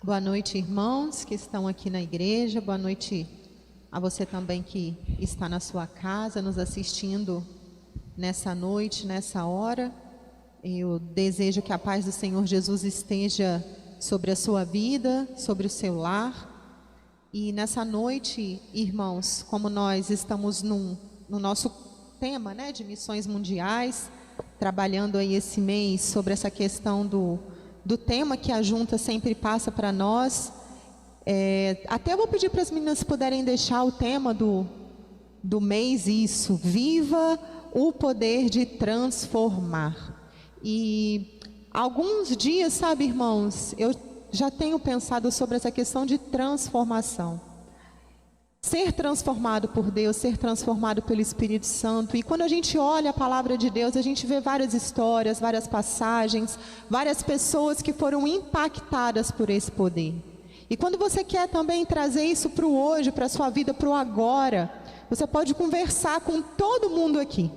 Boa noite, irmãos que estão aqui na igreja. Boa noite a você também que está na sua casa, nos assistindo nessa noite, nessa hora. Eu desejo que a paz do Senhor Jesus esteja sobre a sua vida, sobre o seu lar. E nessa noite, irmãos, como nós estamos no nosso tema, né, de missões mundiais, trabalhando aí esse mês sobre essa questão do tema que a junta sempre passa para nós. Até vou pedir para as meninas se puderem deixar o tema do mês, isso, viva o poder de transformar. E alguns dias, sabe, irmãos, eu já tenho pensado sobre essa questão de transformação. Ser transformado por Deus, ser transformado pelo Espírito Santo. E quando a gente olha a palavra de Deus, a gente vê várias histórias, várias passagens, várias pessoas que foram impactadas por esse poder. E quando você quer também trazer isso para o hoje, para a sua vida, para o agora, você pode conversar com todo mundo aqui,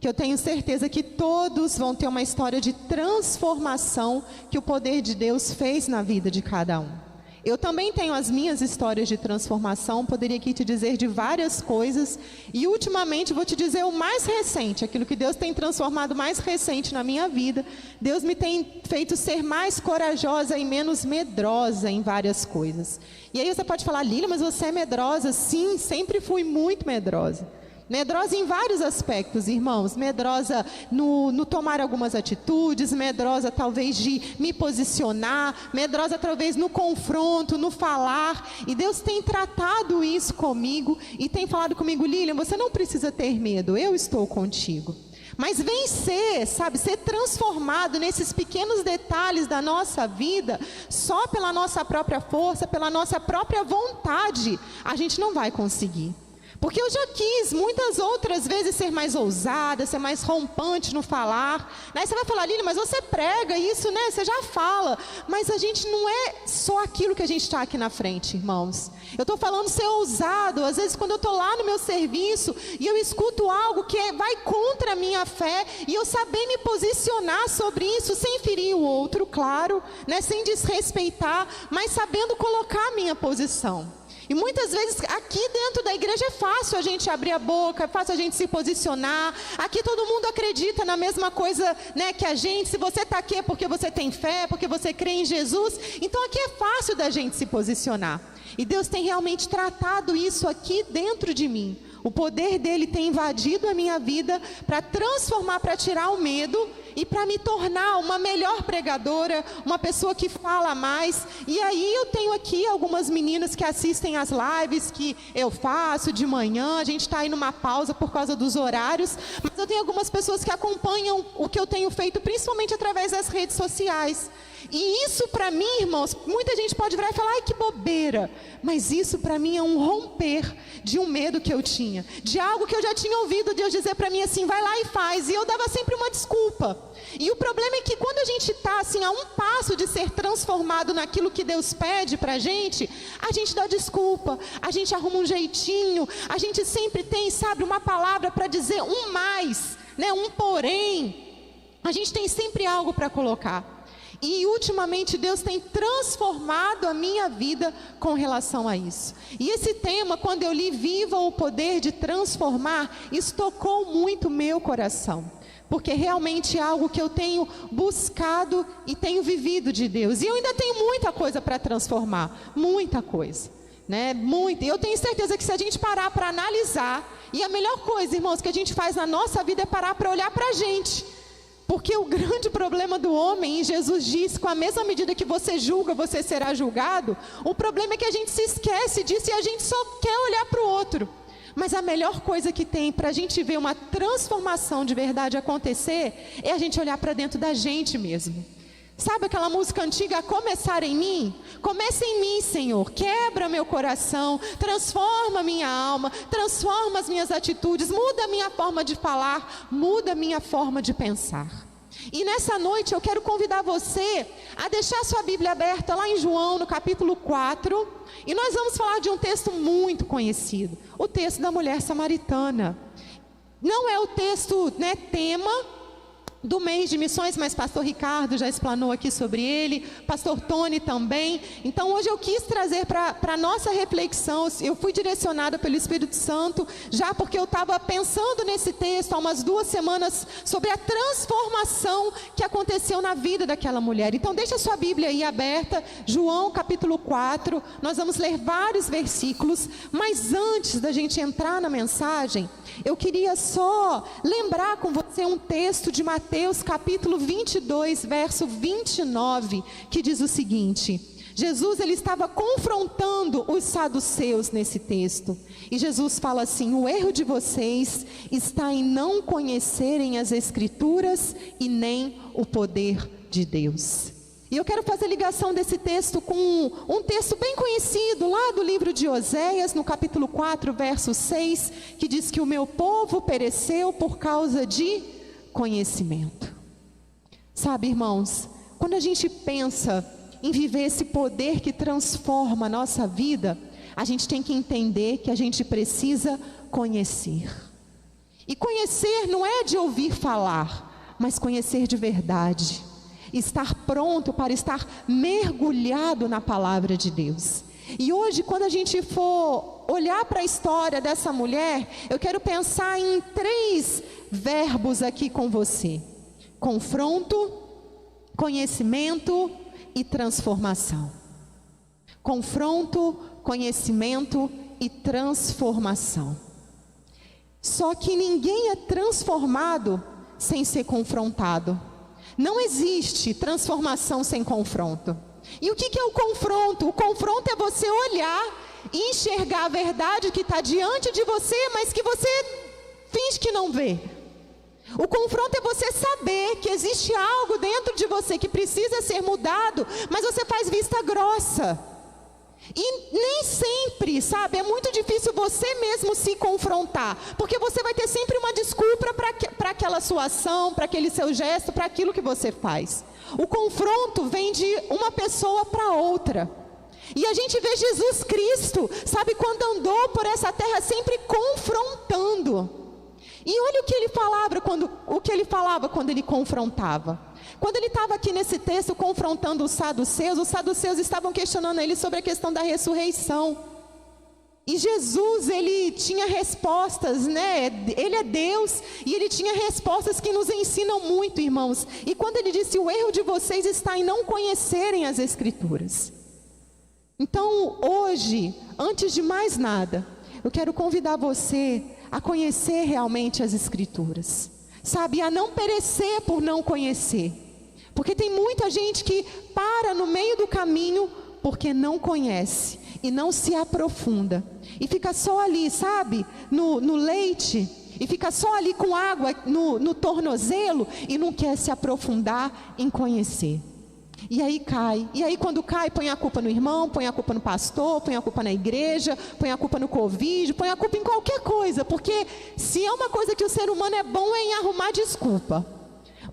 que eu tenho certeza que todos vão ter uma história de transformação que o poder de Deus fez na vida de cada um. Eu também tenho as minhas histórias de transformação, poderia aqui te dizer de várias coisas, e ultimamente vou te dizer o mais recente, aquilo que Deus tem transformado mais recente na minha vida. Deus me tem feito ser mais corajosa e menos medrosa em várias coisas. E aí você pode falar, Lília, mas você é medrosa? Sim, sempre fui muito medrosa. Medrosa em vários aspectos, irmãos. Medrosa no tomar algumas atitudes, medrosa talvez de me posicionar, medrosa talvez no confronto, no falar. E Deus tem tratado isso comigo e tem falado comigo, Lilian, você não precisa ter medo, eu estou contigo. Mas vencer, sabe, ser transformado nesses pequenos detalhes da nossa vida, só pela nossa própria força, pela nossa própria vontade, a gente não vai conseguir. Porque eu já quis muitas outras vezes ser mais ousada, ser mais rompante no falar. Aí você vai falar, Lília, mas você prega isso, né? Você já fala. Mas a gente não é só aquilo que a gente está aqui na frente, irmãos. Eu estou falando ser ousado. Às vezes quando eu estou lá no meu serviço e eu escuto algo que vai contra a minha fé, e eu saber me posicionar sobre isso, sem ferir o outro, claro, né? Sem desrespeitar, mas sabendo colocar a minha posição. E muitas vezes aqui dentro da igreja é fácil a gente abrir a boca, é fácil a gente se posicionar. Aqui todo mundo acredita na mesma coisa, né, que a gente. Se você está aqui é porque você tem fé, porque você crê em Jesus. Então aqui é fácil da gente se posicionar. E Deus tem realmente tratado isso aqui dentro de mim. O poder dele tem invadido a minha vida para transformar, para tirar o medo e para me tornar uma melhor pregadora, uma pessoa que fala mais. E aí eu tenho aqui algumas meninas que assistem as lives que eu faço de manhã. A gente está aí numa pausa por causa dos horários, mas eu tenho algumas pessoas que acompanham o que eu tenho feito, principalmente através das redes sociais. E isso para mim, irmãos, muita gente pode virar e falar, ai que bobeira, mas isso para mim é um romper de um medo que eu tinha, de algo que eu já tinha ouvido Deus dizer para mim assim, vai lá e faz, e eu dava sempre uma desculpa. E o problema é que quando a gente está assim a um passo de ser transformado naquilo que Deus pede para a gente dá desculpa, a gente arruma um jeitinho, a gente sempre tem, sabe, uma palavra para dizer um mais, né, um porém, a gente tem sempre algo para colocar. E ultimamente Deus tem transformado a minha vida com relação a isso. E esse tema, quando eu li Viva o Poder de Transformar, isso tocou muito meu coração. Porque realmente é algo que eu tenho buscado e tenho vivido de Deus. E eu ainda tenho muita coisa para transformar, muita coisa, né? Muito. E eu tenho certeza que se a gente parar para analisar, e a melhor coisa, irmãos, que a gente faz na nossa vida é parar para olhar para a gente. Porque o grande problema do homem, e Jesus diz, com a mesma medida que você julga, você será julgado. O problema é que a gente se esquece disso e a gente só quer olhar para o outro. Mas a melhor coisa que tem para a gente ver uma transformação de verdade acontecer, é a gente olhar para dentro da gente mesmo. Sabe aquela música antiga, a começar em mim? Começa em mim, Senhor, quebra meu coração, transforma minha alma, transforma as minhas atitudes, muda a minha forma de falar, muda a minha forma de pensar. E nessa noite eu quero convidar você a deixar sua Bíblia aberta lá em João, no capítulo 4, e nós vamos falar de um texto muito conhecido, o texto da mulher samaritana. Não é o texto, né, tema, do mês de missões, mas pastor Ricardo já explanou aqui sobre ele, pastor Tony também. Então hoje eu quis trazer para a nossa reflexão. Eu fui direcionada pelo Espírito Santo, já porque eu estava pensando nesse texto há umas 2 semanas, sobre a transformação que aconteceu na vida daquela mulher. Então deixa a sua Bíblia aí aberta, João capítulo 4, nós vamos ler vários versículos, mas antes da gente entrar na mensagem, eu queria só lembrar com você um texto de Mateus capítulo 22, verso 29, que diz o seguinte: Jesus, ele estava confrontando os saduceus nesse texto, e Jesus fala assim: o erro de vocês está em não conhecerem as Escrituras e nem o poder de Deus. E eu quero fazer ligação desse texto com um texto bem conhecido, lá do livro de Oséias, no capítulo 4, verso 6, que diz que o meu povo pereceu por causa de conhecimento. Sabe, irmãos, quando a gente pensa em viver esse poder que transforma a nossa vida, a gente tem que entender que a gente precisa conhecer. E conhecer não é de ouvir falar, mas conhecer de verdade. Estar pronto para estar mergulhado na palavra de Deus. E hoje, quando a gente for olhar para a história dessa mulher, eu quero pensar em 3 verbos aqui com você: confronto, conhecimento e transformação. Confronto, conhecimento e transformação. Só que ninguém é transformado sem ser confrontado. Não existe transformação sem confronto. E o que é o confronto? O confronto é você olhar e enxergar a verdade que está diante de você, mas que você finge que não vê. O confronto é você saber que existe algo dentro de você que precisa ser mudado, mas você faz vista grossa. E nem sempre, sabe, é muito difícil você mesmo se confrontar, porque você vai ter sempre uma desculpa para aquela sua ação, para aquele seu gesto, para aquilo que você faz. O confronto vem de uma pessoa para outra. E a gente vê Jesus Cristo, sabe, quando andou por essa terra sempre confrontando. E olha o que ele falava quando ele confrontava. Quando ele estava aqui nesse texto confrontando os saduceus estavam questionando ele sobre a questão da ressurreição. E Jesus, ele tinha respostas, né? Ele é Deus e ele tinha respostas que nos ensinam muito, irmãos. E quando ele disse: o erro de vocês está em não conhecerem as Escrituras. Então, hoje, antes de mais nada, eu quero convidar você a conhecer realmente as Escrituras, sabe, a não perecer por não conhecer, porque tem muita gente que para no meio do caminho porque não conhece e não se aprofunda, e fica só ali, sabe, no leite, e fica só ali com água no tornozelo, e não quer se aprofundar em conhecer. E aí cai, e aí quando cai, põe a culpa no irmão, põe a culpa no pastor, põe a culpa na igreja, põe a culpa no Covid, põe a culpa em qualquer coisa, porque se é uma coisa que o ser humano é bom é em arrumar desculpa.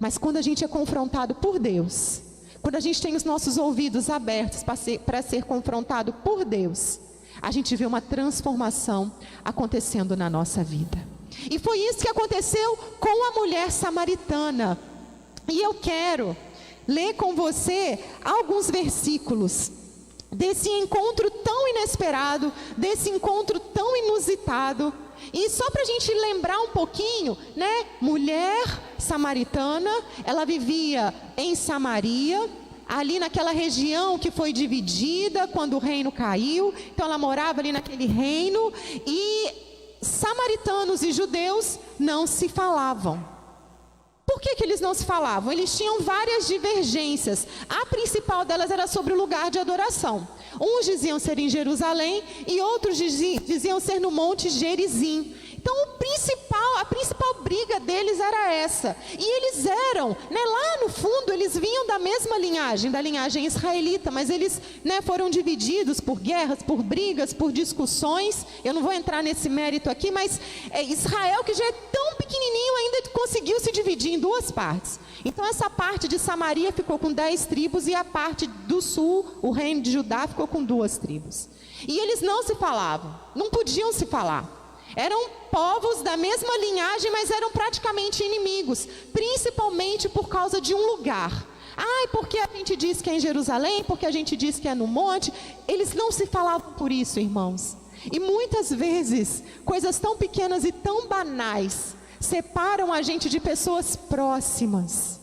Mas quando a gente é confrontado por Deus, quando a gente tem os nossos ouvidos abertos para ser confrontado por Deus, a gente vê uma transformação acontecendo na nossa vida. E foi isso que aconteceu com a mulher samaritana. E eu quero ler com você alguns versículos desse encontro tão inesperado, desse encontro tão inusitado. E só para a gente lembrar um pouquinho, né? Mulher samaritana, ela vivia em Samaria, ali naquela região que foi dividida quando o reino caiu. Então ela morava ali naquele reino, e samaritanos e judeus não se falavam. Por que eles não se falavam? Eles tinham várias divergências. A principal delas era sobre o lugar de adoração. Uns diziam ser em Jerusalém e outros diziam ser no Monte Gerizim. Então a principal briga deles era essa. E eles eram, né, lá no fundo, eles vinham da mesma linhagem, da linhagem israelita, mas eles, né, foram divididos por guerras, por brigas, por discussões. Eu não vou entrar nesse mérito aqui, mas Israel, que já é tão pequenininho, ainda conseguiu se dividir em 2 partes. Então essa parte de Samaria ficou com 10 tribos e a parte do sul, o reino de Judá, ficou com 2 tribos. E eles não se falavam, não podiam se falar. Eram povos da mesma linhagem, mas eram praticamente inimigos, principalmente por causa de um lugar. Porque a gente diz que é em Jerusalém, porque a gente diz que é no monte. Eles não se falavam por isso, irmãos. E muitas vezes, coisas tão pequenas e tão banais separam a gente de pessoas próximas.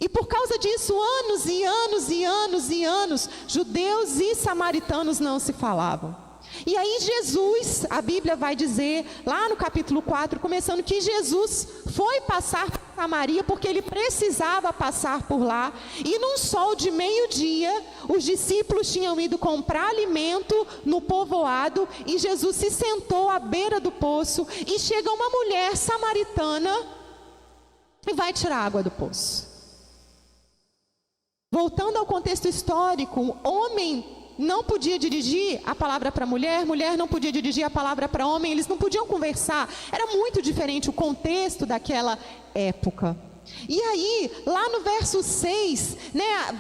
E por causa disso, anos e anos e anos e anos, judeus e samaritanos não se falavam. E aí Jesus, a Bíblia vai dizer, lá no capítulo 4, começando, que Jesus foi passar por Samaria, porque ele precisava passar por lá. E num sol de meio-dia, os discípulos tinham ido comprar alimento no povoado, e Jesus se sentou à beira do poço, e chega uma mulher samaritana e vai tirar água do poço. Voltando ao contexto histórico, o homem não podia dirigir a palavra para a mulher, mulher não podia dirigir a palavra para homem, eles não podiam conversar. Era muito diferente o contexto daquela época. E aí, lá no verso 6,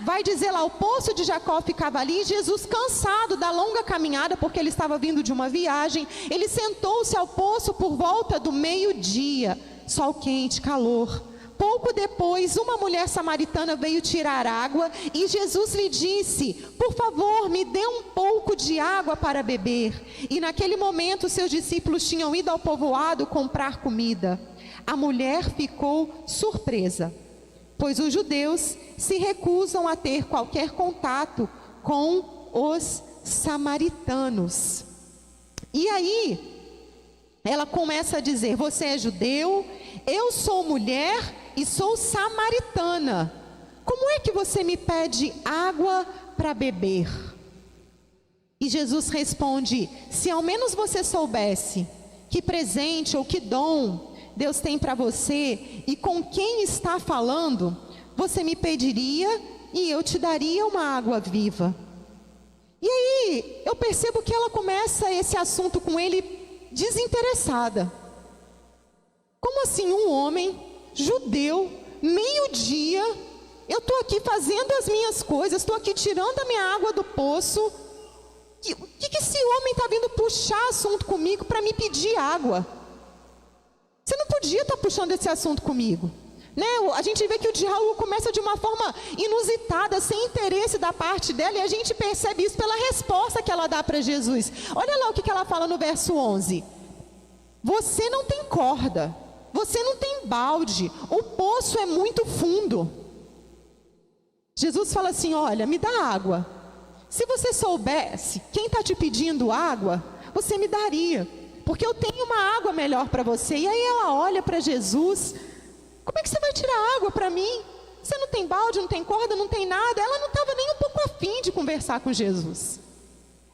vai dizer lá, o poço de Jacó ficava ali, Jesus, cansado da longa caminhada, porque ele estava vindo de uma viagem, ele sentou-se ao poço por volta do meio-dia, sol quente, calor. Pouco depois, uma mulher samaritana veio tirar água e Jesus lhe disse: por favor, me dê um pouco de água para beber. E naquele momento, seus discípulos tinham ido ao povoado comprar comida. A mulher ficou surpresa, pois os judeus se recusam a ter qualquer contato com os samaritanos. E aí, ela começa a dizer: você é judeu, eu sou mulher e sou samaritana. Como é que você me pede água para beber? E Jesus responde: se ao menos você soubesse que presente ou que dom Deus tem para você e com quem está falando, você me pediria e eu te daria uma água viva. E aí eu percebo que ela começa esse assunto com ele desinteressada. Como assim um homem judeu, meio-dia, eu estou aqui fazendo as minhas coisas, estou aqui tirando a minha água do poço. O que esse homem está vindo puxar assunto comigo para me pedir água? Você não podia estar puxando esse assunto comigo, né? A gente vê que o diálogo começa de uma forma inusitada, sem interesse da parte dela, e a gente percebe isso pela resposta que ela dá para Jesus. Olha lá o que ela fala no verso 11: você não tem corda, você não tem balde, o poço é muito fundo. Jesus fala assim: olha, me dá água. Se você soubesse quem está te pedindo água, você me daria, porque eu tenho uma água melhor para você. E aí ela olha para Jesus: como é que você vai tirar água para mim? Você não tem balde, não tem corda, não tem nada. Ela não estava nem um pouco afim de conversar com Jesus.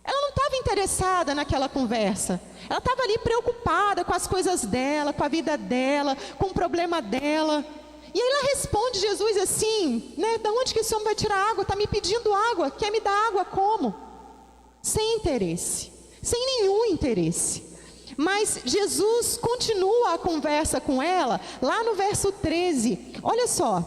Ela não estava interessada naquela conversa. Ela estava ali preocupada com as coisas dela, com a vida dela, com o problema dela. E aí ela responde Jesus assim, da onde que esse homem vai tirar água? Está me pedindo água, quer me dar água como? Sem interesse, sem nenhum interesse. Mas Jesus continua a conversa com ela, lá no verso 13, olha só.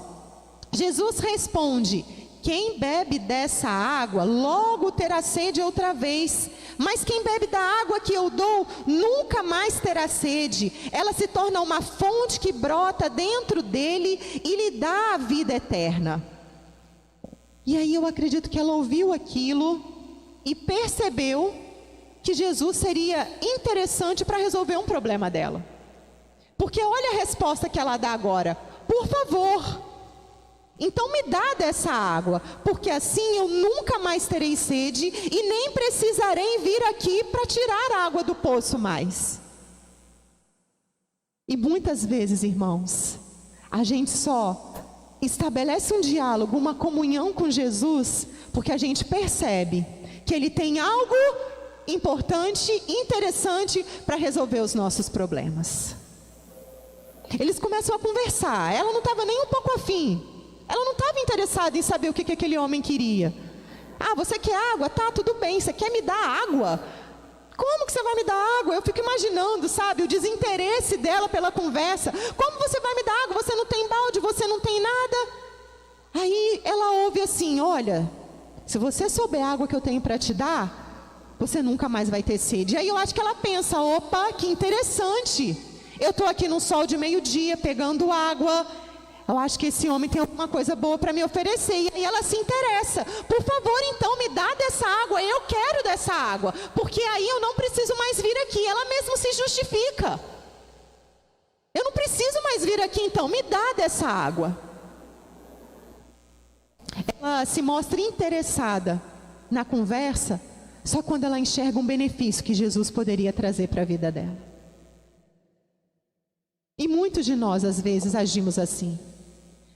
Jesus responde: quem bebe dessa água, logo terá sede outra vez. Mas quem bebe da água que eu dou, nunca mais terá sede. Ela se torna uma fonte que brota dentro dele e lhe dá a vida eterna. E aí eu acredito que ela ouviu aquilo e percebeu que Jesus seria interessante para resolver um problema dela. Porque olha a resposta que ela dá agora: por favor, então me dá dessa água, porque assim eu nunca mais terei sede e nem precisarei vir aqui para tirar a água do poço mais. E muitas vezes, irmãos, a gente só estabelece um diálogo, uma comunhão com Jesus, porque a gente percebe que Ele tem algo importante, interessante para resolver os nossos problemas. Eles começam a conversar, ela não estava nem um pouco afim. Ela não estava interessada em saber o que aquele homem queria. Você quer água? Tá, tudo bem. Você quer me dar água? Como que você vai me dar água? Eu fico imaginando, sabe, o desinteresse dela pela conversa. Como você vai me dar água? Você não tem balde, você não tem nada. Aí ela ouve assim: olha, se você souber a água que eu tenho para te dar, você nunca mais vai ter sede. E aí eu acho que ela pensa, opa, que interessante. Eu estou aqui no sol de meio-dia, pegando água. Eu acho que esse homem tem alguma coisa boa para me oferecer. E aí ela se interessa. Por favor, então, me dá dessa água. Eu quero dessa água. Porque aí eu não preciso mais vir aqui. Ela mesmo se justifica. Eu não preciso mais vir aqui, então, me dá dessa água. Ela se mostra interessada na conversa só quando ela enxerga um benefício que Jesus poderia trazer para a vida dela. E muitos de nós, às vezes, agimos assim.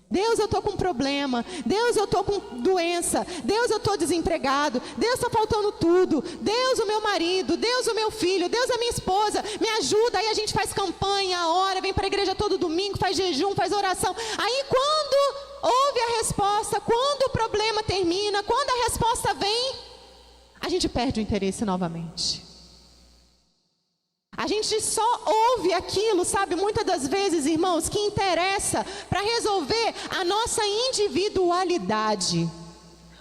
Deus, eu estou com problema. Deus, eu estou com doença. Deus, eu estou desempregado. Deus, está faltando tudo. Deus, o meu marido. Deus, o meu filho. Deus, a minha esposa. Me ajuda. Aí a gente faz campanha, ora, vem para a igreja todo domingo, faz jejum, faz oração. Aí quando ouve a resposta, quando o problema termina, quando a resposta vem, a gente perde o interesse novamente. A gente só ouve aquilo, sabe, muitas das vezes, irmãos, que interessa para resolver a nossa individualidade.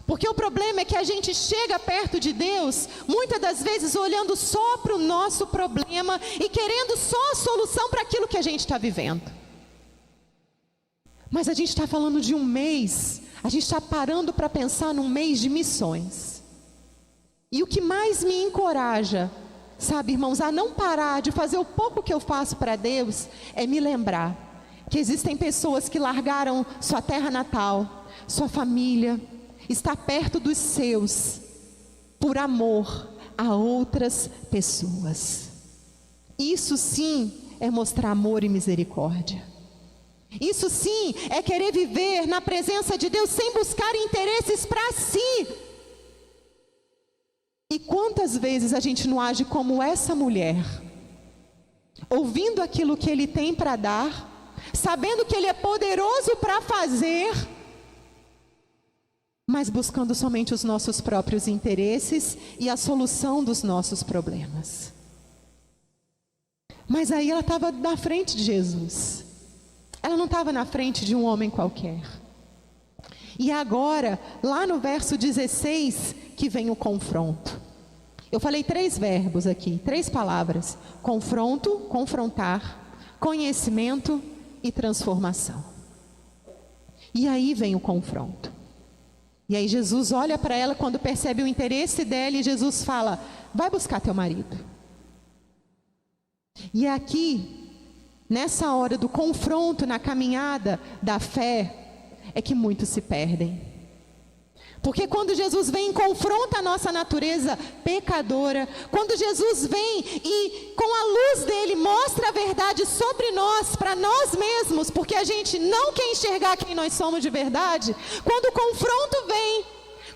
Porque o problema é que a gente chega perto de Deus, muitas das vezes olhando só para o nosso problema e querendo só a solução para aquilo que a gente está vivendo. Mas a gente está falando de um mês, a gente está parando para pensar num mês de missões. E o que mais me encoraja, sabe, irmãos, a não parar de fazer o pouco que eu faço para Deus, é me lembrar que existem pessoas que largaram sua terra natal, sua família, está perto dos seus, por amor a outras pessoas. Isso sim é mostrar amor e misericórdia. Isso sim é querer viver na presença de Deus sem buscar interesses para si. E quantas vezes a gente não age como essa mulher, ouvindo aquilo que Ele tem para dar, sabendo que Ele é poderoso para fazer, mas buscando somente os nossos próprios interesses e a solução dos nossos problemas. Mas aí ela estava na frente de Jesus, ela não estava na frente de um homem qualquer. E agora, lá no verso 16, que vem o confronto. Eu falei 3 verbos aqui, 3 palavras: confronto, confrontar, conhecimento e transformação. E aí vem o confronto. E aí Jesus olha para ela quando percebe o interesse dela e Jesus fala: vai buscar teu marido. E aqui, nessa hora do confronto, na caminhada da fé, é que muitos se perdem. Porque quando Jesus vem e confronta a nossa natureza pecadora, quando Jesus vem e com a luz dele mostra a verdade sobre nós, para nós mesmos, porque a gente não quer enxergar quem nós somos de verdade, quando o confronto vem,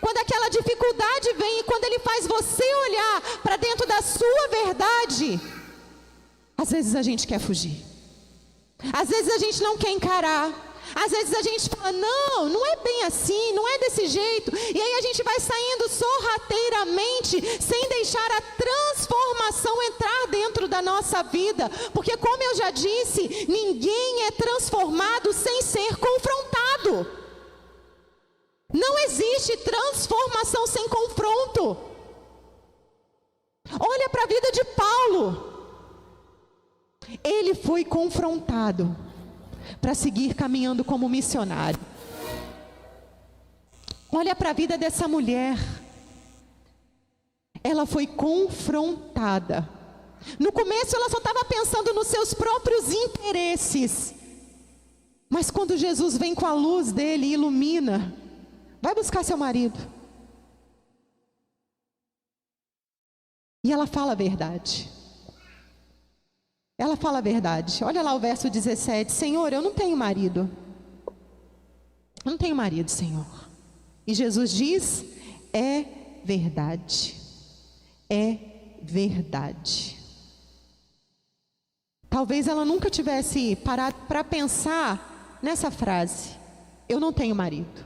quando aquela dificuldade vem e quando ele faz você olhar para dentro da sua verdade, às vezes a gente quer fugir, às vezes a gente não quer encarar. Às vezes a gente fala, não, não é bem assim, não é desse jeito. E aí a gente vai saindo sorrateiramente, sem deixar a transformação entrar dentro da nossa vida. Porque como eu já disse, ninguém é transformado sem ser confrontado. Não existe transformação sem confronto. Olha para a vida de Paulo. Ele foi confrontado para seguir caminhando como missionário. Olha para a vida dessa mulher. Ela foi confrontada. No começo ela só estava pensando nos seus próprios interesses. Mas quando Jesus vem com a luz dele e ilumina, vai buscar seu marido. E ela fala a verdade. Ela fala a verdade. Olha lá o verso 17. Senhor, eu não tenho marido. Eu não tenho marido, Senhor. E Jesus diz, é verdade. É verdade. Talvez ela nunca tivesse parado para pensar nessa frase. Eu não tenho marido.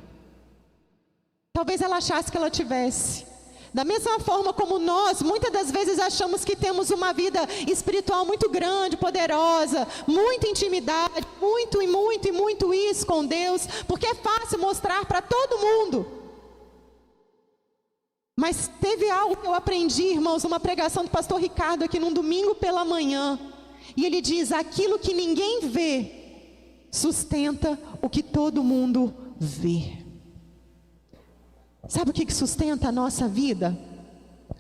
Talvez ela achasse que ela tivesse. Da mesma forma como nós, muitas das vezes achamos que temos uma vida espiritual muito grande, poderosa, muita intimidade, muito isso com Deus, porque é fácil mostrar para todo mundo. Mas teve algo que eu aprendi, irmãos, uma pregação do pastor Ricardo aqui num domingo pela manhã. E ele diz: aquilo que ninguém vê, sustenta o que todo mundo vê. Sabe o que sustenta a nossa vida?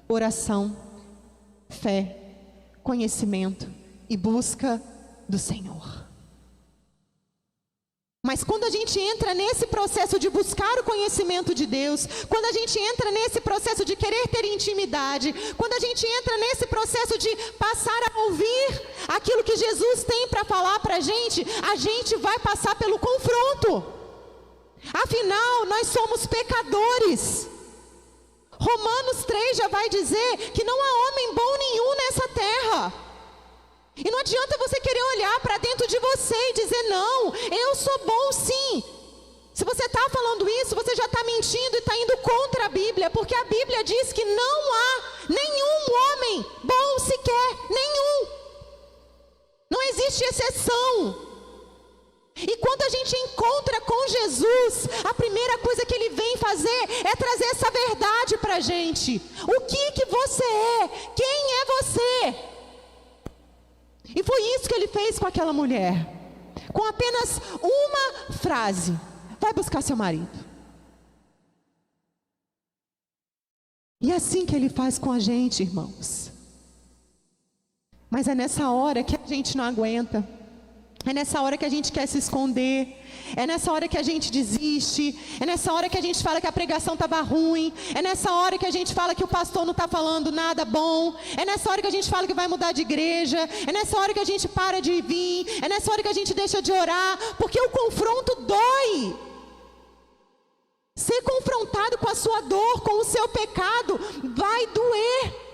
Oração, fé, conhecimento e busca do Senhor. Mas quando a gente entra nesse processo de buscar o conhecimento de Deus, quando a gente entra nesse processo de querer ter intimidade, quando a gente entra nesse processo de passar a ouvir aquilo que Jesus tem para falar para a gente vai passar pelo confronto. Afinal, nós somos pecadores. Romanos 3 já vai dizer que não há homem bom nenhum nessa terra. E não adianta você querer olhar para dentro de você e dizer: não, eu sou bom sim. Se você está falando isso, você já está mentindo e está indo contra a Bíblia, porque a Bíblia diz que não há nenhum homem bom sequer, nenhum. Não existe exceção. E quando a gente encontra com Jesus, a primeira coisa que Ele vem fazer é trazer essa verdade para a gente. O que você é? Quem é você? E foi isso que Ele fez com aquela mulher. Com apenas uma frase: vai buscar seu marido. E é assim que Ele faz com a gente, irmãos. Mas é nessa hora que a gente não aguenta. É nessa hora que a gente quer se esconder. É nessa hora que a gente desiste. É nessa hora que a gente fala que a pregação estava ruim. É nessa hora que a gente fala que o pastor não está falando nada bom. É nessa hora que a gente fala que vai mudar de igreja. É nessa hora que a gente para de vir. É nessa hora que a gente deixa de orar. Porque o confronto dói. Ser confrontado com a sua dor, com o seu pecado, vai doer.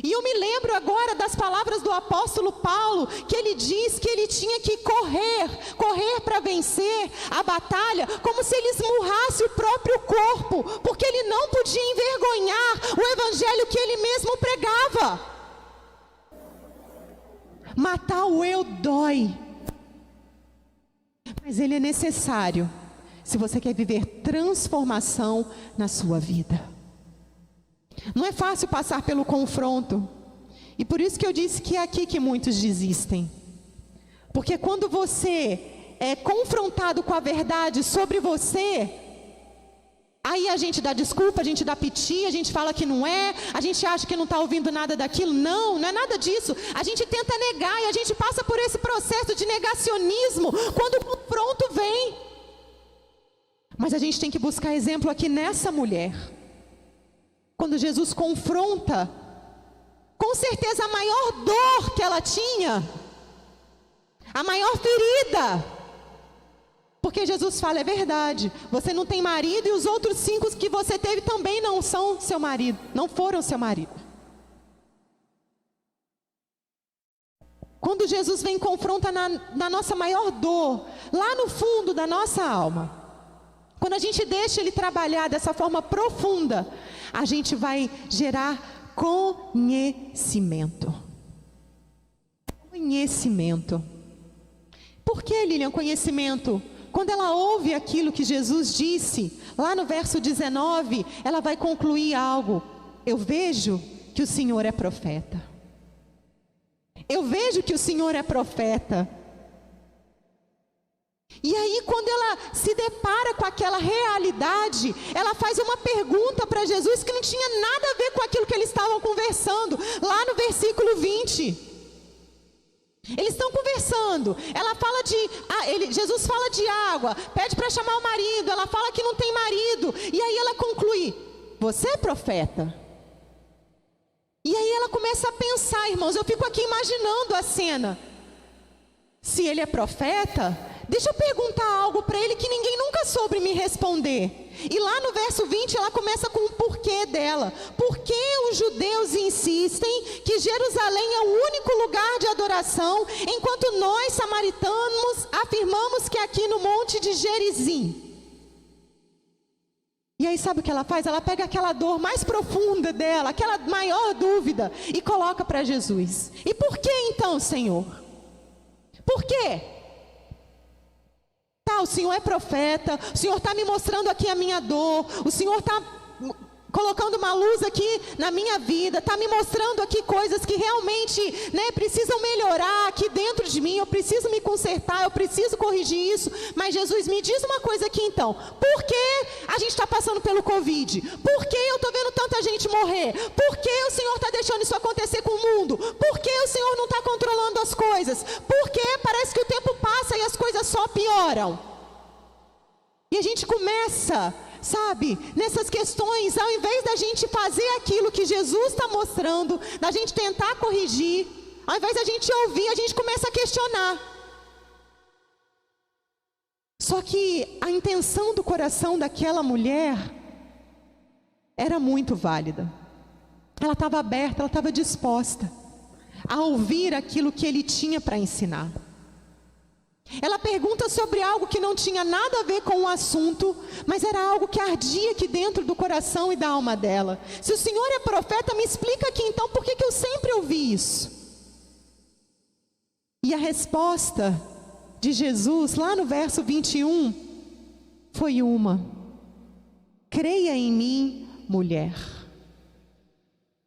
E eu me lembro agora das palavras do apóstolo Paulo, que ele diz que ele tinha que correr para vencer a batalha, como se ele esmurrasse o próprio corpo, porque ele não podia envergonhar o evangelho que ele mesmo pregava. Matar o eu dói, mas ele é necessário, se você quer viver transformação na sua vida. Não é fácil passar pelo confronto. E por isso que eu disse que é aqui que muitos desistem. Porque quando você é confrontado com a verdade sobre você, aí a gente dá desculpa, a gente dá piti, a gente fala que não é, a gente acha que não está ouvindo nada daquilo. Não é nada disso. A gente tenta negar e a gente passa por esse processo de negacionismo quando o confronto vem. Mas a gente tem que buscar exemplo aqui nessa mulher. Quando Jesus confronta, com certeza a maior dor que ela tinha, a maior ferida, porque Jesus fala: é verdade, você não tem marido e os outros 5 que você teve também não são seu marido, não foram seu marido. Quando Jesus vem e confronta na nossa maior dor, lá no fundo da nossa alma, quando a gente deixa Ele trabalhar dessa forma profunda, a gente vai gerar conhecimento. Conhecimento. Por que, Lilian, conhecimento? Quando ela ouve aquilo que Jesus disse, lá no verso 19, ela vai concluir algo: eu vejo que o Senhor é profeta. Eu vejo que o Senhor é profeta. E aí, quando ela se depara com aquela realidade, ela faz uma pergunta para Jesus que não tinha nada a ver com aquilo que eles estavam conversando, lá no versículo 20. Eles estão conversando, ela fala Jesus fala de água, pede para chamar o marido, ela fala que não tem marido, e aí ela conclui: você é profeta? E aí ela começa a pensar, irmãos, eu fico aqui imaginando a cena. Se ele é profeta, deixa eu perguntar algo para ele que ninguém nunca soube me responder. E lá no verso 20 ela começa com o porquê dela. Por que os judeus insistem que Jerusalém é o único lugar de adoração, enquanto nós, samaritanos, afirmamos que é aqui no monte de Gerizim? E aí sabe o que ela faz? Ela pega aquela dor mais profunda dela, aquela maior dúvida, e coloca para Jesus. E por que então, Senhor? Por quê? Tá, o Senhor é profeta, o Senhor está me mostrando aqui a minha dor, o Senhor está colocando uma luz aqui na minha vida, está me mostrando aqui coisas que realmente, precisam melhorar aqui dentro de mim, eu preciso me consertar, eu preciso corrigir isso. Mas Jesus, me diz uma coisa aqui então, por que a gente está passando pelo Covid? Por que eu estou vendo tanta gente morrer? Por que o Senhor está deixando isso acontecer com o mundo? Por que o Senhor não está controlando as coisas? Por que parece que o tempo passa e as coisas só pioram? E a gente começa, nessas questões, ao invés da gente fazer aquilo que Jesus está mostrando, da gente tentar corrigir, ao invés da gente ouvir, a gente começa a questionar. Só que a intenção do coração daquela mulher era muito válida. Ela estava aberta, ela estava disposta a ouvir aquilo que ele tinha para ensinar. Ela pergunta sobre algo que não tinha nada a ver com o assunto, mas era algo que ardia aqui dentro do coração e da alma dela. Se o Senhor é profeta, me explica aqui então por que eu sempre ouvi isso. E a resposta de Jesus, lá no verso 21, foi uma: creia em mim, mulher.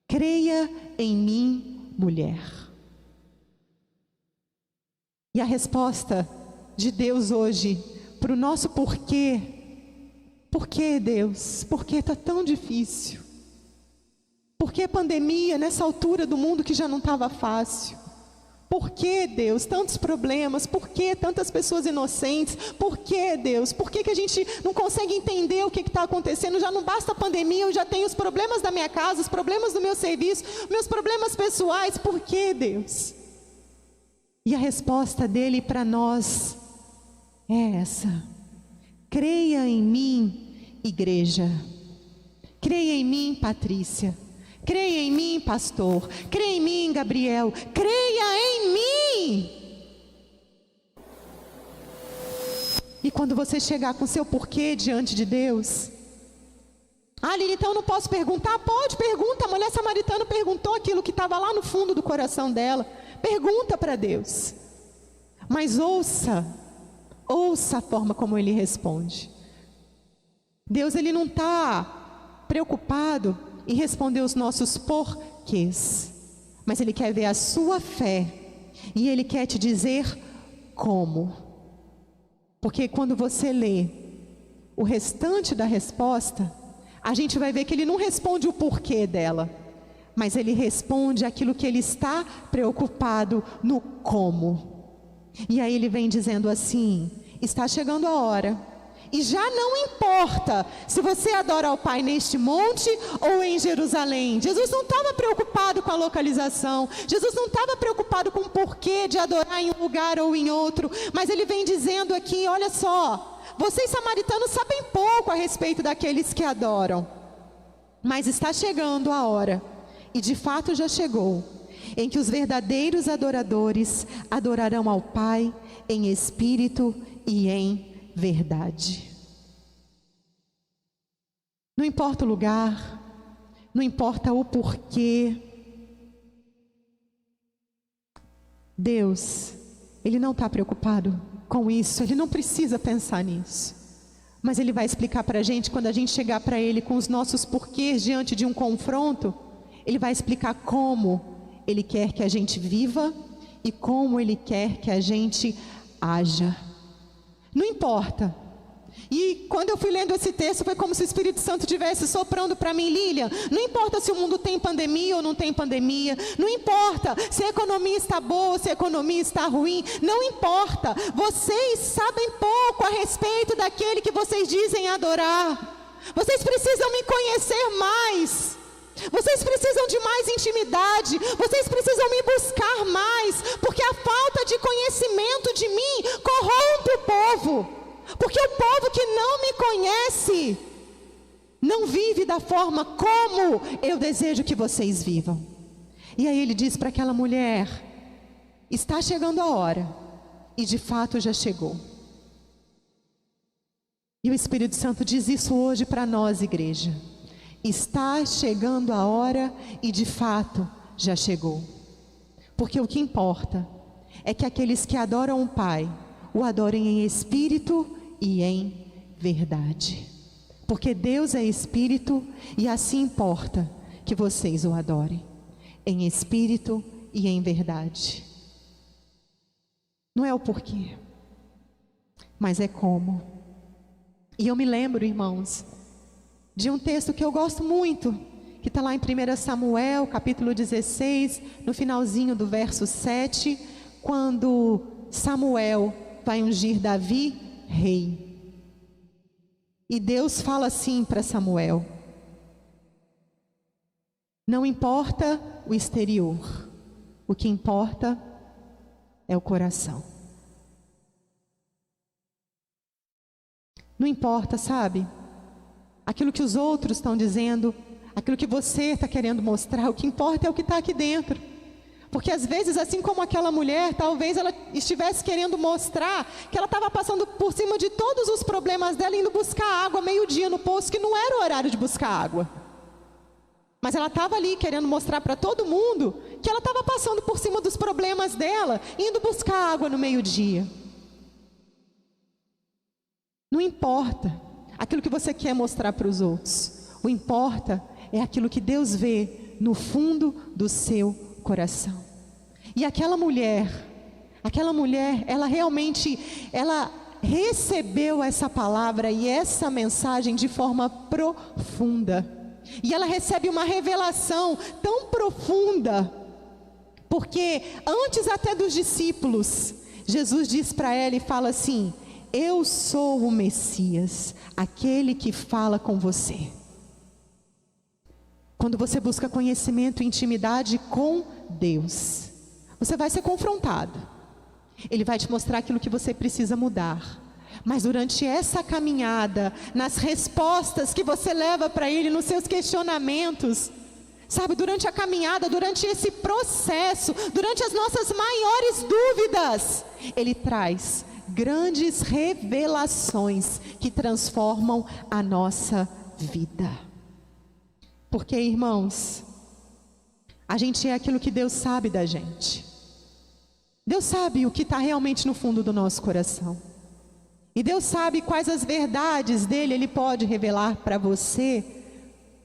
Creia em mim, mulher. E a resposta de Deus hoje para o nosso porquê. Por que, Deus? Por que está tão difícil? Por que pandemia nessa altura do mundo que já não estava fácil? Por que, Deus, tantos problemas? Por que tantas pessoas inocentes? Por que, Deus? Por que a gente não consegue entender o que está acontecendo? Já não basta a pandemia, eu já tenho os problemas da minha casa, os problemas do meu serviço, meus problemas pessoais. Por que, Deus? E a resposta dele para nós é essa: creia em mim, igreja. Creia em mim, Patrícia. Creia em mim, pastor. Creia em mim, Gabriel. Creia em mim. E quando você chegar com seu porquê diante de Deus, Lili, então eu não posso perguntar? Pode, pergunta. A mulher samaritana perguntou aquilo que estava lá no fundo do coração dela. Pergunta para Deus, mas ouça a forma como Ele responde. Deus, Ele não está preocupado em responder os nossos porquês, mas Ele quer ver a sua fé, e Ele quer te dizer como. Porque quando você lê o restante da resposta, a gente vai ver que Ele não responde o porquê dela, mas Ele responde aquilo que Ele está preocupado no como. E aí Ele vem dizendo assim: está chegando a hora, e já não importa se você adora ao Pai neste monte ou em Jerusalém. Jesus não estava preocupado com a localização, Jesus não estava preocupado com o porquê de adorar em um lugar ou em outro, mas Ele vem dizendo aqui: olha só, vocês samaritanos sabem pouco a respeito daqueles que adoram, mas está chegando a hora, e de fato já chegou, em que os verdadeiros adoradores adorarão ao Pai em espírito e em verdade. Não importa o lugar, não importa o porquê, Deus, Ele não está preocupado com isso, Ele não precisa pensar nisso. Mas Ele vai explicar para a gente, quando a gente chegar para Ele com os nossos porquês diante de um confronto, Ele vai explicar como Ele quer que a gente viva e como Ele quer que a gente haja. Não importa. E quando eu fui lendo esse texto, foi como se o Espírito Santo estivesse soprando para mim: Lilian, não importa se o mundo tem pandemia ou não tem pandemia, não importa se a economia está boa ou se a economia está ruim, não importa, vocês sabem pouco a respeito daquele que vocês dizem adorar. Vocês precisam me conhecer mais, vocês precisam de mais intimidade, vocês precisam me buscar mais, porque a falta de conhecimento de mim corrompe o povo. Porque o povo que não me conhece não vive da forma como eu desejo que vocês vivam. E aí Ele diz para aquela mulher: está chegando a hora, e de fato já chegou. E o Espírito Santo diz isso hoje para nós, igreja: está chegando a hora e de fato já chegou. Porque o que importa é que aqueles que adoram o Pai o adorem em espírito e em verdade. Porque Deus é espírito e assim importa que vocês o adorem, em espírito e em verdade. Não é o porquê, mas é como. E eu me lembro, irmãos, de um texto que eu gosto muito, que está lá em 1 Samuel, capítulo 16, no finalzinho do verso 7, quando Samuel vai ungir Davi rei. E Deus fala assim para Samuel: não importa o exterior, o que importa é o coração. Não importa, sabe? Aquilo que os outros estão dizendo, aquilo que você está querendo mostrar, o que importa é o que está aqui dentro. Porque às vezes, assim como aquela mulher, talvez ela estivesse querendo mostrar que ela estava passando por cima de todos os problemas dela, indo buscar água meio-dia no poço, que não era o horário de buscar água. Mas ela estava ali querendo mostrar para todo mundo que ela estava passando por cima dos problemas dela, indo buscar água no meio-dia. Não importa aquilo que você quer mostrar para os outros. O importa é aquilo que Deus vê no fundo do seu coração. E aquela mulher, ela realmente, ela recebeu essa palavra e essa mensagem de forma profunda. E ela recebe uma revelação tão profunda, porque antes até dos discípulos, Jesus diz para ela e fala assim: eu sou o Messias, aquele que fala com você. Quando você busca conhecimento e intimidade com Deus, você vai ser confrontado. Ele vai te mostrar aquilo que você precisa mudar. Mas durante essa caminhada, nas respostas que você leva para Ele, nos seus questionamentos, sabe, durante a caminhada, durante esse processo, durante as nossas maiores dúvidas, Ele traz grandes revelações que transformam a nossa vida. Porque, irmãos, a gente é aquilo que Deus sabe da gente. Deus sabe o que está realmente no fundo do nosso coração. E Deus sabe quais as verdades dele Ele pode revelar para você,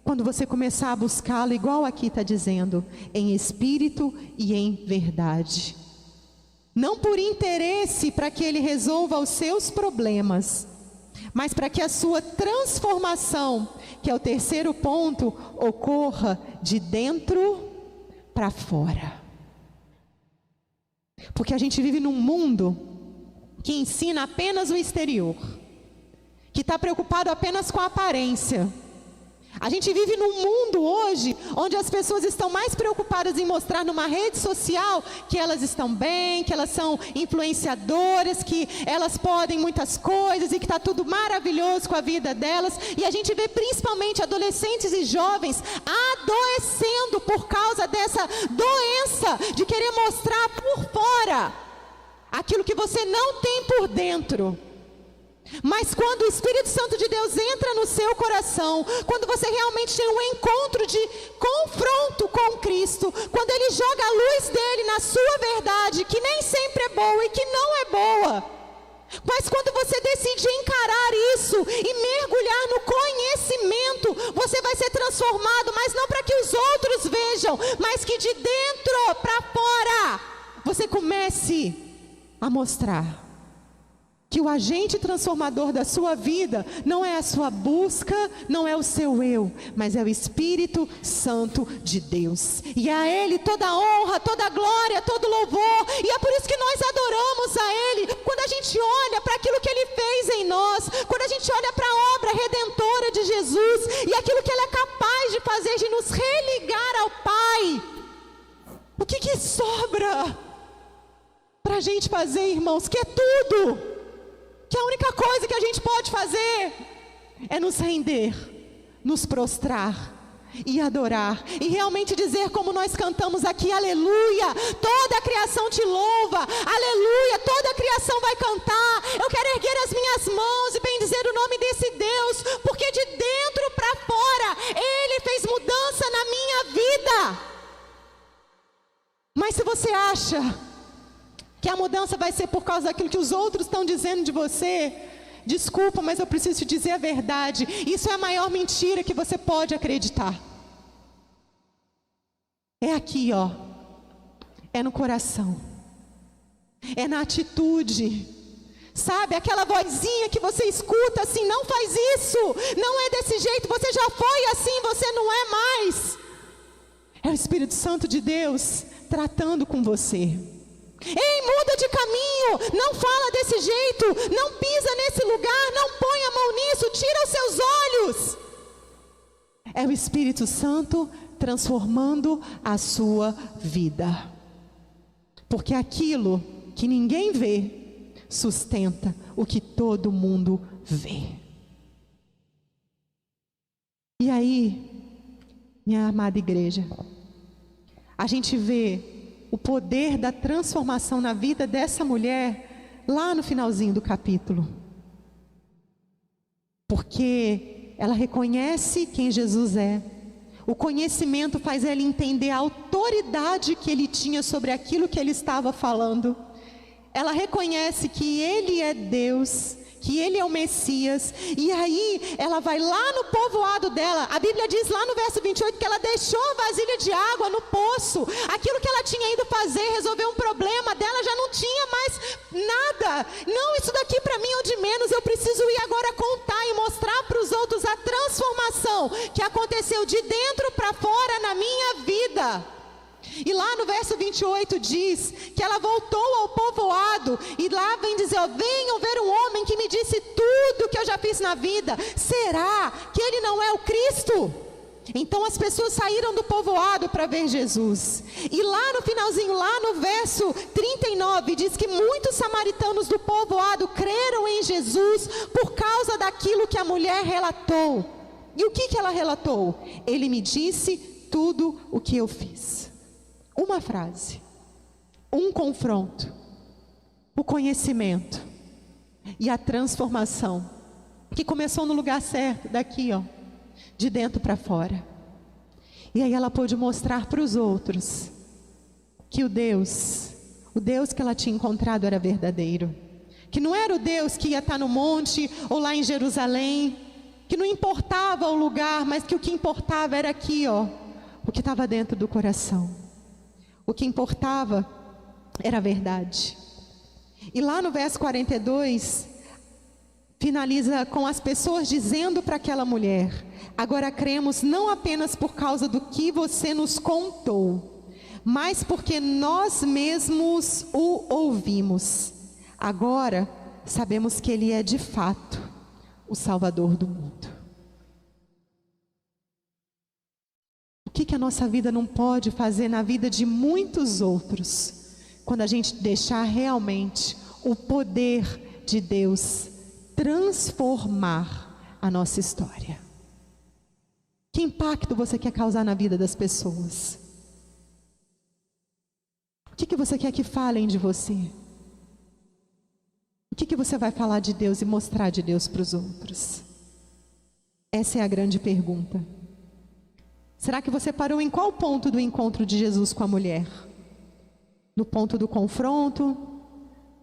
quando você começar a buscá-lo, igual aqui está dizendo, em espírito e em verdade. Não por interesse para que Ele resolva os seus problemas, mas para que a sua transformação, que é o terceiro ponto, ocorra de dentro para fora. Porque a gente vive num mundo que ensina apenas o exterior, que está preocupado apenas com a aparência. A gente vive num mundo hoje onde as pessoas estão mais preocupadas em mostrar numa rede social que elas estão bem, que elas são influenciadoras, que elas podem muitas coisas e que está tudo maravilhoso com a vida delas. E a gente vê principalmente adolescentes e jovens adoecendo por causa dessa doença de querer mostrar por fora aquilo que você não tem por dentro. Mas quando o Espírito Santo de Deus entra no seu coração, quando você realmente tem um encontro de confronto com Cristo, quando Ele joga a luz dele na sua verdade, que nem sempre é boa e que não é boa, mas quando você decide encarar isso e mergulhar no conhecimento, você vai ser transformado, mas não para que os outros vejam, mas que de dentro para fora, você comece a mostrar que o agente transformador da sua vida não é a sua busca, não é o seu eu, mas é o Espírito Santo de Deus. E a Ele toda a honra, toda a glória, todo louvor. E é por isso que nós adoramos a Ele. Quando a gente olha para aquilo que Ele fez em nós, quando a gente olha para a obra redentora de Jesus e aquilo que Ele é capaz de fazer, de nos religar ao Pai, o que sobra para a gente fazer, irmãos? Que é tudo. Que a única coisa que a gente pode fazer é nos render, nos prostrar e adorar. E realmente dizer como nós cantamos aqui, aleluia, toda a criação te louva, aleluia, toda a criação vai cantar. Eu quero erguer as minhas mãos e bendizer o nome desse Deus, porque de dentro para fora, Ele fez mudança na minha vida. Mas se você acha que a mudança vai ser por causa daquilo que os outros estão dizendo de você, desculpa, mas eu preciso te dizer a verdade. Isso é a maior mentira que você pode acreditar. É aqui, ó. É no coração. É na atitude. Sabe, aquela vozinha que você escuta assim, não faz isso, não é desse jeito, você já foi assim, você não é mais. É o Espírito Santo de Deus tratando com você. Ei, muda de caminho, não fala desse jeito, não pisa nesse lugar, não põe a mão nisso, tira os seus olhos. É o Espírito Santo transformando a sua vida. Porque aquilo que ninguém vê sustenta o que todo mundo vê. E aí, minha amada igreja, a gente vê o poder da transformação na vida dessa mulher lá no finalzinho do capítulo. Porque ela reconhece quem Jesus é. O conhecimento faz ela entender a autoridade que ele tinha sobre aquilo que ele estava falando. Ela reconhece que ele é Deus, que ele é o Messias. E aí ela vai lá no povoado dela. A Bíblia diz lá no verso 28 que ela deixou a vasilha de água no poço. Aquilo que ela tinha ido fazer, resolver um problema dela, já não tinha mais nada. Não, isso daqui para mim é o de menos. Eu preciso ir agora contar e mostrar para os outros a transformação que aconteceu de dentro para fora na minha vida. E lá no verso 28 diz que ela voltou ao povoado e lá vem dizer, ó, venham ver um homem que me disse tudo que eu já fiz na vida. Será que ele não é o Cristo? Então as pessoas saíram do povoado para ver Jesus. E lá no finalzinho, lá no verso 39, diz que muitos samaritanos do povoado creram em Jesus por causa daquilo que a mulher relatou. E o que ela relatou? Ele me disse tudo o que eu fiz. Uma frase, um confronto, o conhecimento e a transformação que começou no lugar certo, daqui, ó, de dentro para fora. E aí ela pôde mostrar para os outros que o Deus que ela tinha encontrado era verdadeiro, que não era o Deus que ia estar no monte ou lá em Jerusalém, que não importava o lugar, mas que o que importava era aqui, ó, o que estava dentro do coração. O que importava era a verdade. E lá no verso 42, finaliza com as pessoas dizendo para aquela mulher, agora cremos não apenas por causa do que você nos contou, mas porque nós mesmos o ouvimos. Agora sabemos que ele é de fato o Salvador do mundo. O que a nossa vida não pode fazer na vida de muitos outros, quando a gente deixar realmente o poder de Deus transformar a nossa história? Que impacto você quer causar na vida das pessoas? O que você quer que falem de você? O que você vai falar de Deus e mostrar de Deus para os outros? Essa é a grande pergunta. Será que você parou em qual ponto do encontro de Jesus com a mulher? No ponto do confronto?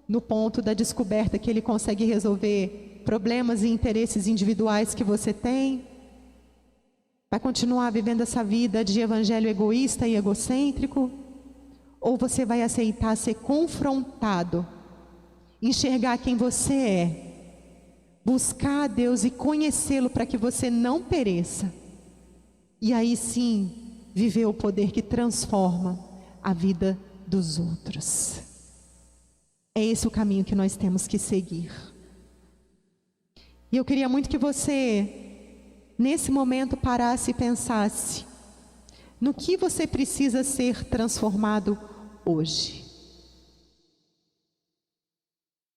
No ponto da descoberta que ele consegue resolver problemas e interesses individuais que você tem? Vai continuar vivendo essa vida de evangelho egoísta e egocêntrico? Ou você vai aceitar ser confrontado, enxergar quem você é, buscar a Deus e conhecê-lo para que você não pereça? E aí sim, viver o poder que transforma a vida dos outros. É esse o caminho que nós temos que seguir. E eu queria muito que você, nesse momento, parasse e pensasse no que você precisa ser transformado hoje.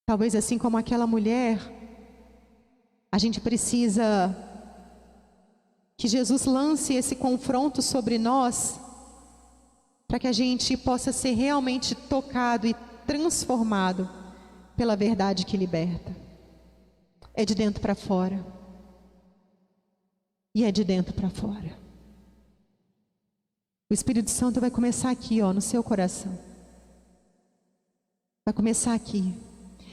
Talvez assim como aquela mulher, a gente precisa que Jesus lance esse confronto sobre nós, para que a gente possa ser realmente tocado e transformado pela verdade que liberta. É de dentro para fora. E é de dentro para fora. O Espírito Santo vai começar aqui, ó, no seu coração. Vai começar aqui.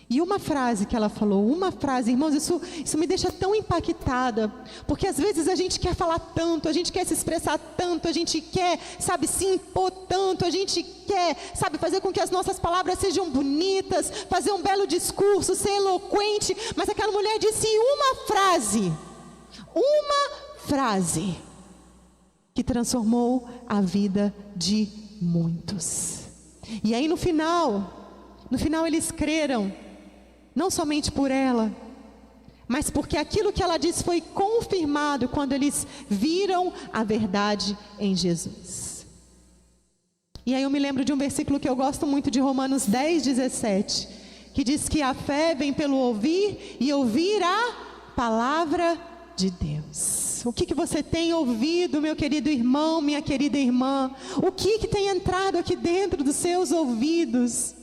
E uma frase que ela falou, uma frase, irmãos, isso me deixa tão impactada, porque às vezes a gente quer falar tanto, a gente quer se expressar tanto, a gente quer, sabe, se impor tanto, a gente quer, sabe, fazer com que as nossas palavras sejam bonitas, fazer um belo discurso, ser eloquente, mas aquela mulher disse uma frase, que transformou a vida de muitos. E aí no final eles creram, não somente por ela, mas porque aquilo que ela disse foi confirmado quando eles viram a verdade em Jesus. E aí eu me lembro de um versículo que eu gosto muito, de Romanos 10:17, que diz que a fé vem pelo ouvir e ouvir a palavra de Deus. O que você tem ouvido, meu querido irmão, minha querida irmã? O que tem entrado aqui dentro dos seus ouvidos?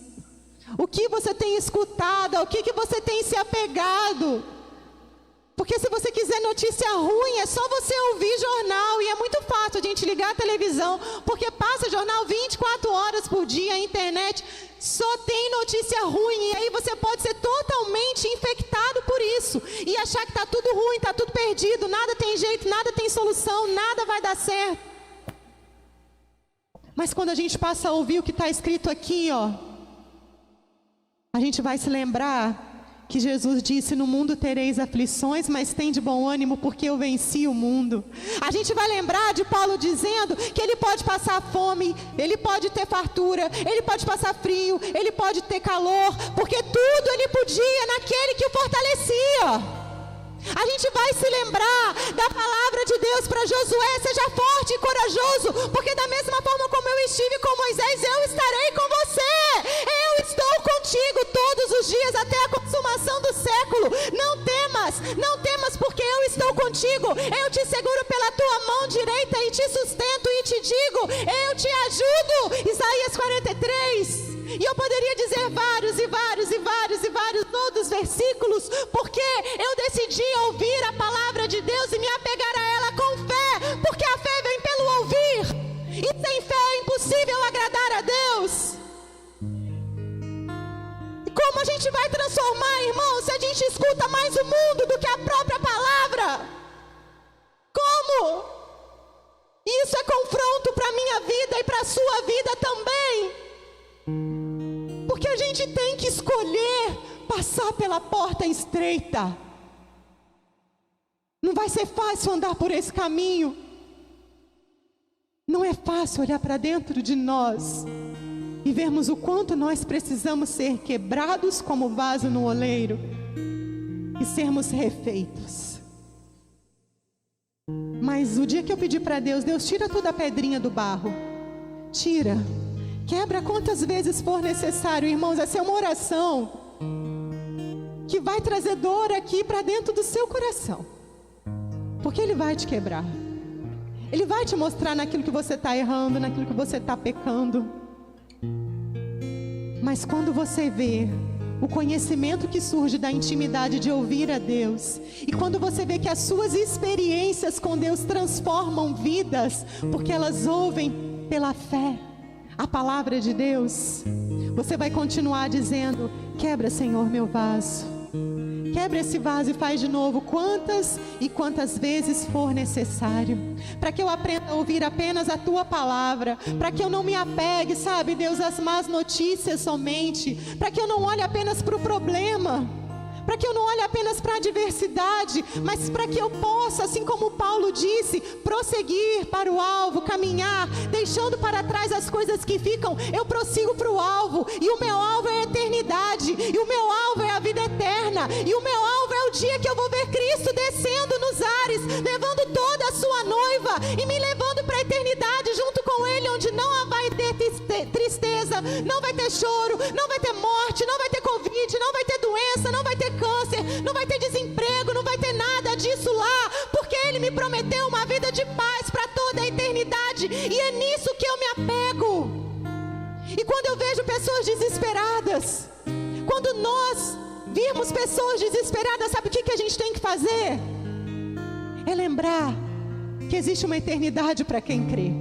O que você tem escutado? Ao que você tem se apegado? Porque se você quiser notícia ruim, é só você ouvir jornal. E é muito fácil a gente ligar a televisão, porque passa jornal 24 horas por dia, a internet só tem notícia ruim. E aí você pode ser totalmente infectado por isso e achar que está tudo ruim, está tudo perdido, nada tem jeito, nada tem solução, nada vai dar certo. Mas quando a gente passa a ouvir o que está escrito aqui, a gente vai se lembrar que Jesus disse: no mundo tereis aflições, mas tem de bom ânimo, porque eu venci o mundo. A gente vai lembrar de Paulo dizendo que ele pode passar fome, ele pode ter fartura, ele pode passar frio, ele pode ter calor, porque tudo ele podia naquele que o fortalecia. A gente vai se lembrar da palavra de Deus para Josué: seja forte e corajoso, porque da mesma forma como eu estive com Moisés, eu estarei com você. Eu estou contigo todos os dias até a consumação do século. Não temas, porque eu estou contigo. Eu te seguro pela tua mão direita e te sustento e te digo: eu te ajudo. Isaías 43. E eu poderia dizer vários outros versículos, porque eu decidi ouvir a palavra de Deus e me apegar a ela com fé, porque a fé vem pelo ouvir, e sem fé é impossível agradar a Deus. E como a gente vai transformar, irmão, se a gente escuta mais o mundo do que a própria palavra? Como? Isso é confronto para a minha vida e para a sua vida também. Porque a gente tem que escolher passar pela porta estreita. Não vai ser fácil andar por esse caminho. Não é fácil olhar para dentro de nós e vermos o quanto nós precisamos ser quebrados como vaso no oleiro e sermos refeitos. Mas o dia que eu pedi para Deus: Deus, tira toda a pedrinha do barro, tira, quebra quantas vezes for necessário, irmãos. Essa é uma oração que vai trazer dor aqui para dentro do seu coração, porque Ele vai te quebrar. Ele vai te mostrar naquilo que você está errando, naquilo que você está pecando. Mas quando você vê o conhecimento que surge da intimidade de ouvir a Deus, e quando você vê que as suas experiências com Deus transformam vidas, porque elas ouvem pela fé a palavra de Deus, você vai continuar dizendo: quebra, Senhor, meu vaso. Quebra esse vaso e faz de novo quantas e quantas vezes for necessário, para que eu aprenda a ouvir apenas a Tua palavra, para que eu não me apegue, sabe, Deus, às más notícias somente, para que eu não olhe apenas para o problema, para que eu não olhe apenas para a adversidade, mas para que eu possa, assim como Paulo disse, prosseguir para o alvo, caminhar, deixando para trás as coisas que ficam. Eu prossigo para o alvo, e o meu alvo é a eternidade, e o meu alvo é a vida eterna, e o meu alvo é o dia que eu vou ver Cristo descendo nos ares, levando toda a sua noiva e me levando para a eternidade junto com Ele, onde não vai ter tristeza, não vai ter choro, não vai ter morte, não vai ter Covid, não vai ter doença, não vai ter câncer, não vai ter desemprego, não vai ter nada disso lá, porque Ele me prometeu uma vida de paz para toda a eternidade, e é nisso que eu me apego. E quando eu vejo pessoas desesperadas, quando nós virmos pessoas desesperadas, sabe o que a gente tem que fazer? É lembrar que existe uma eternidade para quem crê.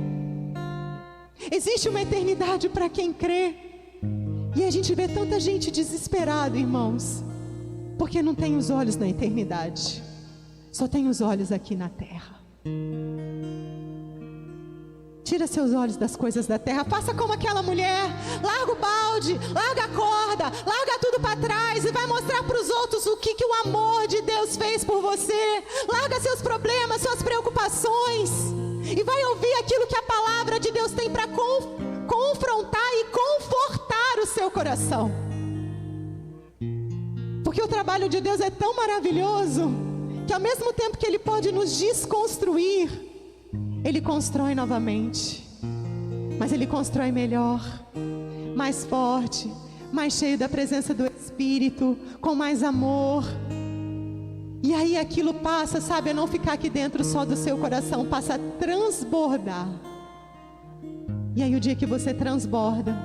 Existe uma eternidade para quem crê. E a gente vê tanta gente desesperada, irmãos, porque não tem os olhos na eternidade, só tem os olhos aqui na terra. Tira seus olhos das coisas da terra. Faça como aquela mulher. Larga o balde, larga a corda, larga tudo para trás e vai mostrar para os outros o que o amor de Deus fez por você. Larga seus problemas, suas preocupações e vai ouvir aquilo que a palavra de Deus tem para confrontar e confortar o seu coração. Porque o trabalho de Deus é tão maravilhoso que ao mesmo tempo que Ele pode nos desconstruir, Ele constrói novamente, mas Ele constrói melhor, mais forte, mais cheio da presença do Espírito, com mais amor. E aí aquilo passa, sabe, a não ficar aqui dentro só do seu coração, passa a transbordar. E aí o dia que você transborda,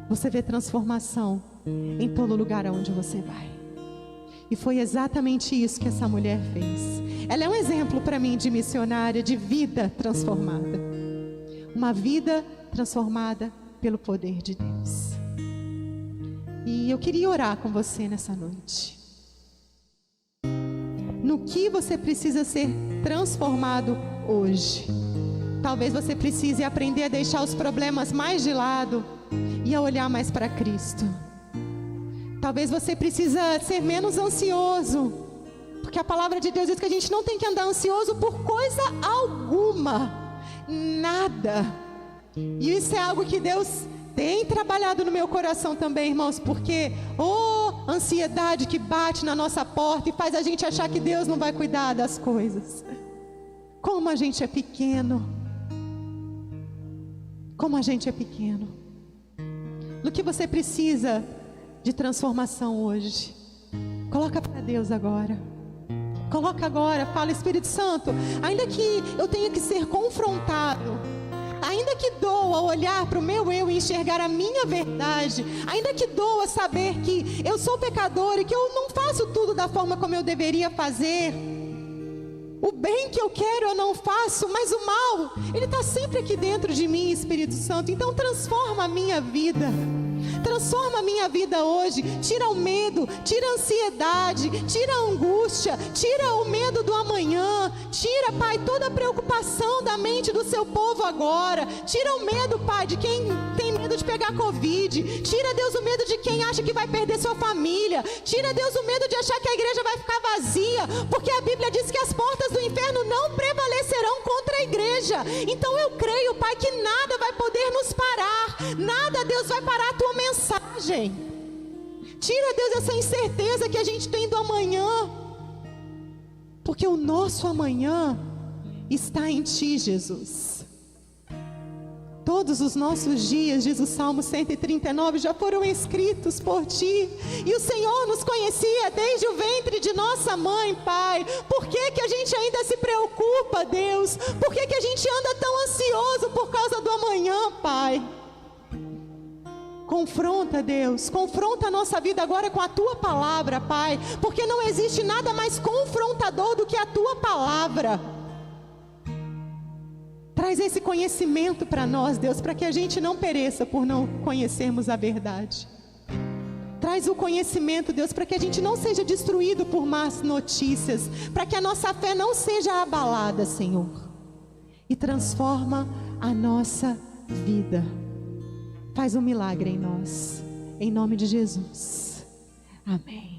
você vê transformação em todo lugar aonde você vai. E foi exatamente isso que essa mulher fez. Ela é um exemplo para mim de missionária, de vida transformada. Uma vida transformada pelo poder de Deus. E eu queria orar com você nessa noite. No que você precisa ser transformado hoje? Talvez você precise aprender a deixar os problemas mais de lado e a olhar mais para Cristo. Talvez você precisa ser menos ansioso, porque a palavra de Deus diz que a gente não tem que andar ansioso por coisa alguma, nada. E isso é algo que Deus tem trabalhado no meu coração também, irmãos, porque ansiedade que bate na nossa porta e faz a gente achar que Deus não vai cuidar das coisas. Como a gente é pequeno. Como a gente é pequeno. No que você precisa de transformação hoje, coloca para Deus agora. Coloca agora, fala: Espírito Santo, ainda que eu tenha que ser confrontado, ainda que doa olhar para o meu eu e enxergar a minha verdade, ainda que doa saber que eu sou pecador e que eu não faço tudo da forma como eu deveria fazer, o bem que eu quero eu não faço, mas o mal, ele está sempre aqui dentro de mim, Espírito Santo. Então transforma a minha vida. Transforma a minha vida hoje. Tira o medo, tira a ansiedade, tira a angústia, tira o medo do amanhã. Tira, Pai, toda a preocupação da mente do seu povo agora. Tira o medo, Pai, de quem tem medo de pegar Covid. Tira, Deus, o medo de quem acha que vai perder sua família. Tira, Deus, o medo de achar que a igreja vai ficar vazia, porque a Bíblia diz que as portas do inferno não prevalecerão contra a igreja. Então eu creio, Pai, que nada vai poder nos parar. Nada, Deus, vai parar a tua mensagem. Tira, Deus, essa incerteza que a gente tem do amanhã, porque o nosso amanhã está em Ti, Jesus. Todos os nossos dias, diz o Salmo 139, já foram escritos por Ti. E o Senhor nos conhecia desde o ventre de nossa mãe, Pai. Por que que a gente ainda se preocupa, Deus? Por que que a gente anda tão ansioso por causa do amanhã, Pai? Confronta, Deus, confronta a nossa vida agora com a Tua palavra, Pai, porque não existe nada mais confrontador do que a Tua palavra. Traz esse conhecimento para nós, Deus, para que a gente não pereça por não conhecermos a verdade. Traz o conhecimento, Deus, para que a gente não seja destruído por más notícias, para que a nossa fé não seja abalada, Senhor. E transforma a nossa vida. Faz um milagre em nós, em nome de Jesus. Amém.